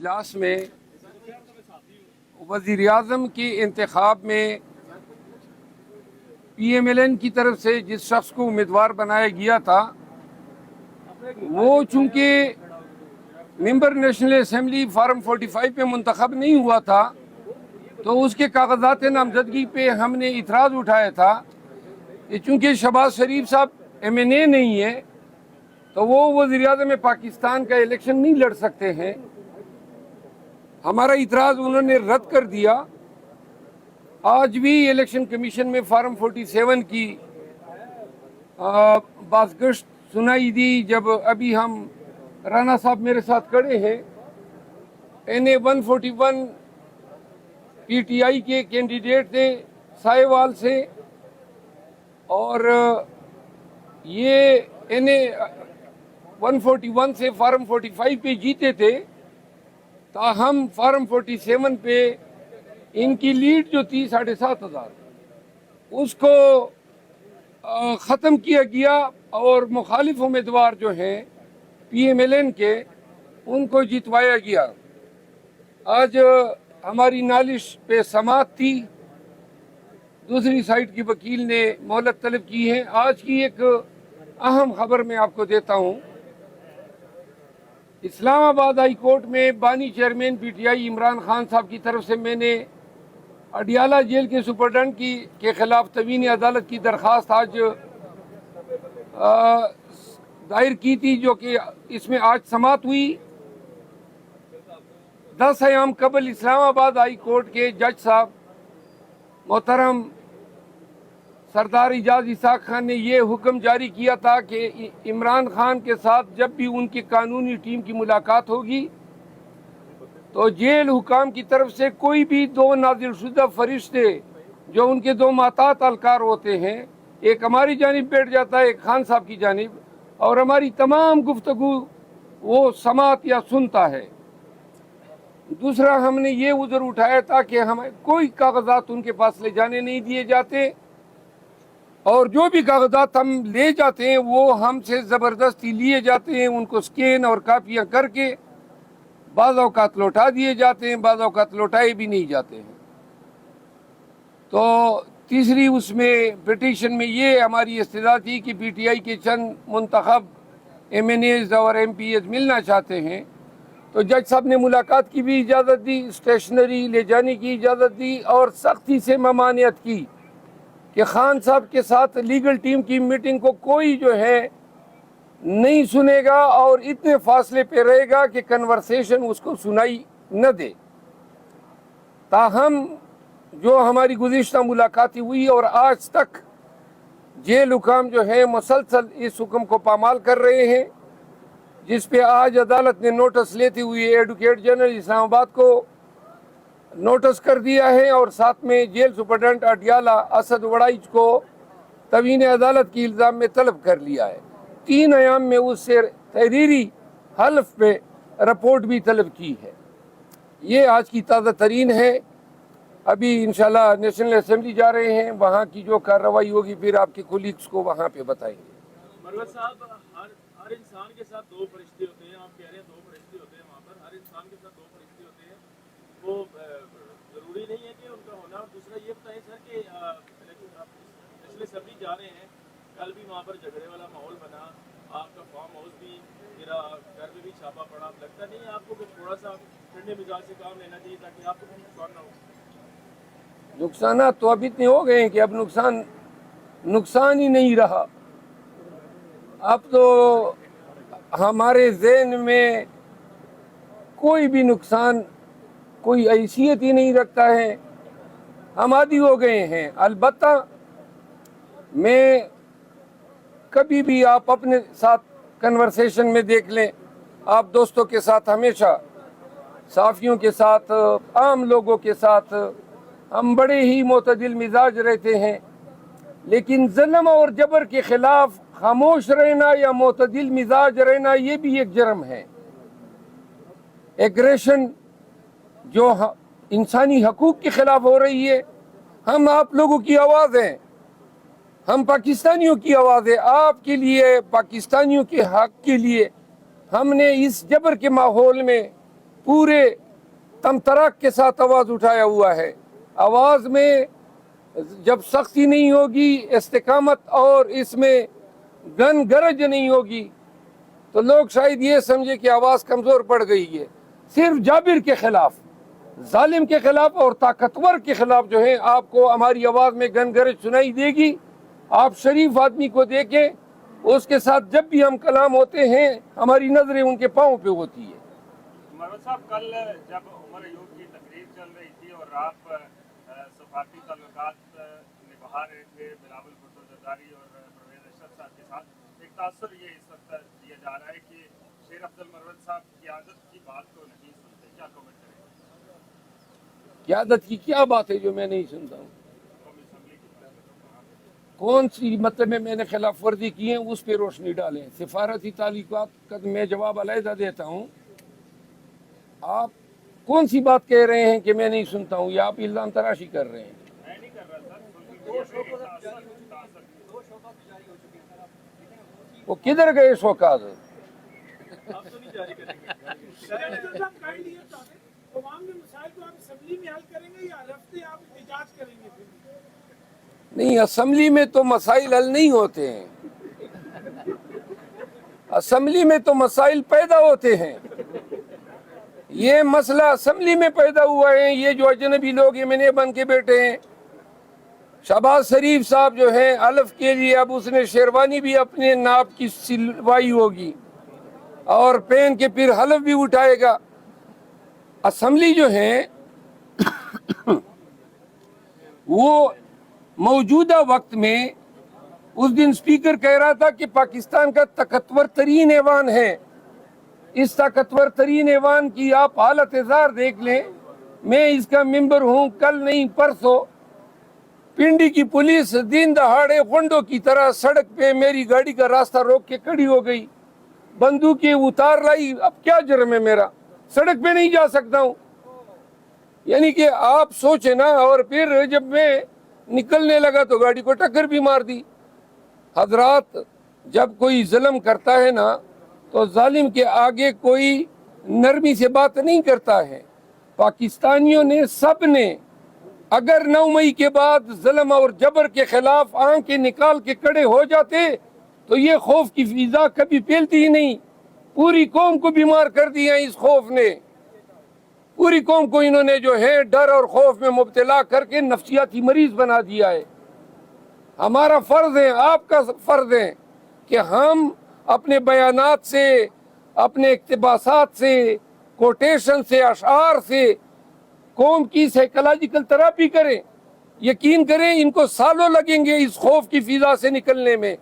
اجلاس میں وزیر اعظم کے انتخاب میں پی ایم ایل این کی طرف سے جس شخص کو امیدوار بنایا گیا تھا وہ چونکہ ممبر نیشنل اسمبلی فارم 45 پہ منتخب نہیں ہوا تھا تو اس کے کاغذات نامزدگی پہ ہم نے اعتراض اٹھایا تھا کہ چونکہ شہباز شریف صاحب ایم این اے نہیں ہے تو وہ وزیر اعظم پاکستان کا الیکشن نہیں لڑ سکتے ہیں. ہمارا اعتراض انہوں نے رد کر دیا. آج بھی الیکشن کمیشن میں فارم 47 کی بازگشت سنائی دی جب ابھی ہم رانا صاحب میرے ساتھ کھڑے ہیں. NA 141 پی ٹی آئی کے کینڈیڈیٹ تھے سائے وال سے اور یہ NA 141 سے فارم 45 پہ جیتے تھے تاہم فارم 47 پہ ان کی لیڈ جو تھی 7,500 اس کو ختم کیا گیا اور مخالف امیدوار جو ہیں پی ایم ایل این کے ان کو جتوایا گیا. آج ہماری نالش پہ سماعت تھی. دوسری سائٹ کی وکیل نے مہلت طلب کی ہے. آج کی ایک اہم خبر میں آپ کو دیتا ہوں. اسلام آباد ہائی کورٹ میں بانی chairman P T I Imran Khan صاحب کی طرف سے میں نے اڈیالہ جیل کے سپرڈنٹ کے خلاف توہین عدالت کی درخواست آج دائر کی تھی جو کہ اس میں آج سماعت ہوئی. 10 ایام قبل اسلام آباد ہائی کورٹ کے جج صاحب محترم سردار اعجاز اسحاق خان نے یہ حکم جاری کیا تھا کہ عمران خان کے ساتھ جب بھی ان کی قانونی ٹیم کی ملاقات ہوگی تو جیل حکام کی طرف سے کوئی بھی 2 نازل شدہ فرشتے جو ان کے 2 محتاط اہلکار ہوتے ہیں ایک ہماری جانب بیٹھ جاتا ہے ایک خان صاحب کی جانب اور ہماری تمام گفتگو وہ سماعت یا سنتا ہے. دوسرا ہم نے یہ عذر اٹھایا تھا کہ ہمیں کوئی کاغذات ان کے پاس لے جانے نہیں دیے جاتے اور جو بھی کاغذات ہم لے جاتے ہیں وہ ہم سے زبردستی لیے جاتے ہیں. ان کو سکین اور کاپیاں کر کے بعض اوقات لوٹا دیے جاتے ہیں بعض اوقات لوٹائے بھی نہیں جاتے ہیں. تو تیسری اس میں پٹیشن میں یہ ہماری استدعا تھی کہ پی ٹی آئی کے چند منتخب ایم این ایز اور ایم پی ایز ملنا چاہتے ہیں تو جج صاحب نے ملاقات کی بھی اجازت دی اسٹیشنری لے جانے کی اجازت دی اور سختی سے ممانعت کی کہ خان صاحب کے ساتھ لیگل ٹیم کی میٹنگ کو کوئی جو ہے نہیں سنے گا اور اتنے فاصلے پہ رہے گا کہ کنورسیشن اس کو سنائی نہ دے. تاہم جو ہماری گزشتہ ملاقاتی ہوئی اور آج تک جیل حکام جو ہے مسلسل اس حکم کو پامال کر رہے ہیں جس پہ آج عدالت نے نوٹس لیتے ہوئے ایڈوکیٹ جنرل اسلام آباد کو نوٹس کر دیا ہے اور ساتھ میں جیل سپرڈنٹ اڈیالہ اسد وڑائچ کو توہین عدالت کی الزام میں طلب کر لیا ہے. 3 ایام میں اس سے تحریری حلف پہ رپورٹ بھی طلب کی ہے. یہ آج کی تازہ ترین ہے. ابھی انشاءاللہ نیشنل اسمبلی جا رہے ہیں وہاں کی جو کارروائی ہوگی پھر آپ کے کولیگز کو وہاں پہ بتائیں گے. مروت صاحب ہر انسان کے ساتھ 2 فرشتے ہوتے ہیں. آپ کہہ رہے ہیں 2 فرشتے ہوتے ہیں وہاں پر. ہر انسان کے ساتھ 2 فرشتے ہوتے ہیں. وہ ضروری نہیں ہے کہ ان کا ہونا. اور دوسرا یہ بتائیں سر کہ نیشنل اسمبلی جا رہے ہیں کل بھی وہاں پر جھگڑے والا ماحول بنا. آپ کا فارم ہاؤس بھی میرا گھر میں بھی چھاپا پڑا. لگتا نہیں ہے آپ کو کہ تھوڑا سا ٹھنڈے مزاج سے کام لینا چاہیے تاکہ آپ کو نقصان نہ ہو؟ نقصانات تو اب اتنے ہو گئے ہیں کہ اب نقصان ہی نہیں رہا. اب تو ہمارے ذہن میں کوئی بھی نقصان کوئی حیثیت ہی نہیں رکھتا ہے. ہم عادی ہو گئے ہیں. البتہ میں کبھی بھی آپ اپنے ساتھ کنورسیشن میں دیکھ لیں آپ دوستوں کے ساتھ ہمیشہ صحافیوں کے ساتھ عام لوگوں کے ساتھ ہم بڑے ہی معتدل مزاج رہتے ہیں. لیکن ظلم اور جبر کے خلاف خاموش رہنا یا معتدل مزاج رہنا یہ بھی ایک جرم ہے. ایگریشن جو انسانی حقوق کے خلاف ہو رہی ہے. ہم آپ لوگوں کی آواز ہیں. ہم پاکستانیوں کی آواز ہے. آپ کے لیے پاکستانیوں کے حق کے لیے ہم نے اس جبر کے ماحول میں پورے تمتراک کے ساتھ آواز اٹھایا ہوا ہے. آواز میں جب سختی نہیں ہوگی، استقامت اور اس میں گن گرج نہیں ہوگی تو لوگ شاید یہ سمجھے کہ آواز کمزور پڑ گئی ہے. صرف جابر کے خلاف، ظالم کے خلاف اور طاقتور کے خلاف جو ہے آپ کو ہماری آواز میں گن گرج سنائی دے گی. آپ شریف آدمی کو دیکھیں، اس کے ساتھ جب بھی ہم کلام ہوتے ہیں ہماری نظریں ان کے پاؤں پہ ہوتی ہے. مروت صاحب، کل جب عمر ایوب کی تقریر چل رہی تھی اور آپ سفارتی تعلقات نبھا رہے تھے بلاول بھٹو زرداری اور پرویز اشرف صاحب کے ساتھ، ایک تاثر یہ اس وقت دیا جا رہا ہے کہ شیر افضل مروت صاحب قیادت کی بات کو نہیں سنتے. کیا کمنٹ کریں گے؟ قیادت کی کیا بات ہے جو میں نہیں سنتا ہوں؟ قومی اسمبلی کی بات ہے. کون سی مطلب میں نے خلاف ورزی کی ہے اس پہ روشنی ڈالیں. سفارتی تعلقات کا میں جواب علیحدہ دیتا ہوں. آپ کون سی بات کہہ رہے ہیں کہ میں نہیں سنتا ہوں، یا آپ الزام تراشی کر رہے ہیں؟ میں نہیں کر رہا سر. وہ کدھر گئے شوکات؟ آپ تو نہیں جاری کریں گے؟ عوام کے مسائل کو آپ اسمبلی میں حل کریں گے یا رفتے آپ احتجاج کریں گے؟ نہیں، اسمبلی میں تو مسائل حل نہیں ہوتے ہیں. اسمبلی میں تو مسائل پیدا ہوتے ہیں. یہ مسئلہ اسمبلی میں پیدا ہوا ہے. یہ جو اجنبی لوگ ایم این اے بن کے بیٹھے ہیں، شہباز شریف صاحب جو ہیں حلف کے لیے اب اس نے شیروانی بھی اپنے ناپ کی سلوائی ہوگی اور پہن کے پھر حلف بھی اٹھائے گا. اسمبلی جو ہے وہ موجودہ وقت میں، اس دن سپیکر کہہ رہا تھا کہ پاکستان کا طاقتور ترین ایوان ہے. اس طاقتور ترین ایوان کی آپ حالت زار دیکھ لیں. میں اس کا ممبر ہوں. کل نہیں پرسوں پنڈی کی پولیس دن دہاڑے غنڈوں کی طرح سڑک پہ میری گاڑی کا راستہ روک کے کھڑی ہو گئی، بندوقیں اتار لائی. اب کیا جرم ہے میرا؟ سڑک پہ نہیں جا سکتا ہوں. یعنی کہ آپ سوچیں نا. اور پھر جب میں نکلنے لگا تو گاڑی کو ٹکر بھی مار دی. حضرات، جب کوئی ظلم کرتا ہے نا تو ظالم کے آگے کوئی نرمی سے بات نہیں کرتا ہے. پاکستانیوں نے سب نے اگر 9 مئی کے بعد ظلم اور جبر کے خلاف آنکھیں نکال کے کھڑے ہو جاتے تو یہ خوف کی فضا کبھی پھیلتی ہی نہیں. پوری قوم کو بیمار کر دیا اس خوف نے. پوری قوم کو انہوں نے جو ہے ڈر اور خوف میں مبتلا کر کے نفسیاتی مریض بنا دیا ہے. ہمارا فرض ہے، آپ کا فرض ہے کہ ہم اپنے بیانات سے، اپنے اقتباسات سے، کوٹیشن سے، اشعار سے قوم کی سائیکولوجیکل تھراپی کریں. یقین کریں ان کو سالوں لگیں گے اس خوف کی فضا سے نکلنے میں.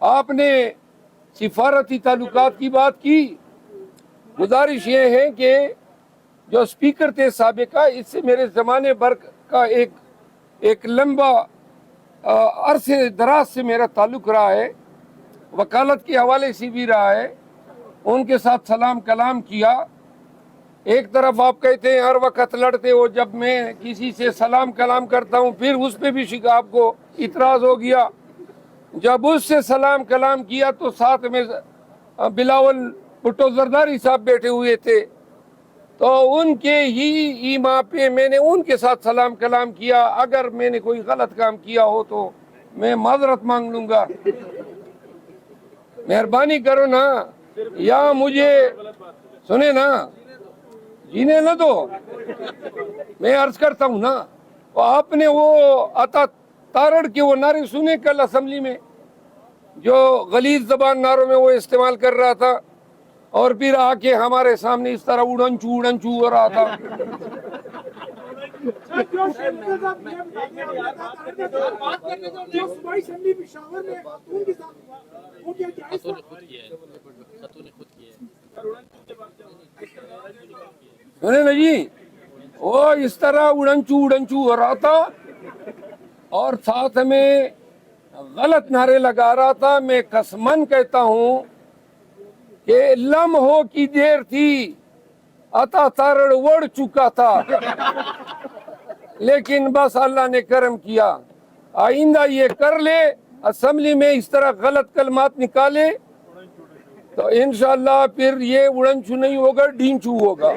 آپ نے سفارتی تعلقات کی بات کی. گزارش یہ ہے کہ جو سپیکر تھے سابقہ، اس سے میرے زمانے بھر کا ایک لمبا عرصے دراز سے میرا تعلق رہا ہے، وکالت کے حوالے سے بھی رہا ہے. ان کے ساتھ سلام کلام کیا. ایک طرف آپ کہتے ہیں ہر وقت لڑتے ہو، جب میں کسی سے سلام کلام کرتا ہوں پھر اس پہ بھی آپ کو اعتراض ہو گیا. جب اس سے سلام کلام کیا تو ساتھ میں بلاول بھٹو زرداری صاحب بیٹھے ہوئے تھے، تو ان کے ہی ایما پہ میں نے ان کے ساتھ سلام کلام کیا. اگر میں نے کوئی غلط کام کیا ہو تو میں معذرت مانگ لوں گا. مہربانی کرو نا، یا مجھے سنے نا، جینے نہ دو. میں عرض کرتا ہوں نا، آپ نے وہ عطا تارڑ کے وہ نعرے سنے کل اسمبلی میں، جو غلیظ زبان نعروں میں وہ استعمال کر رہا تھا اور پھر آ کے ہمارے سامنے اس طرح اڑنچو اڑنچو ہو رہا تھا. سنے نا جی، وہ اس طرح اڑنچو اڑنچو ہو رہا تھا اور ساتھ میں غلط نعرے لگا رہا تھا. میں قسمن کہتا ہوں کہ لمحوں کی دیر تھی، عطا تارڑ اڑ چکا تھا، لیکن بس اللہ نے کرم کیا. آئندہ یہ کر لے، اسمبلی میں اس طرح غلط کلمات نکالے تو انشاءاللہ پھر یہ اڑن چھو نہیں ہوگا، ڈین چھو ہوگا.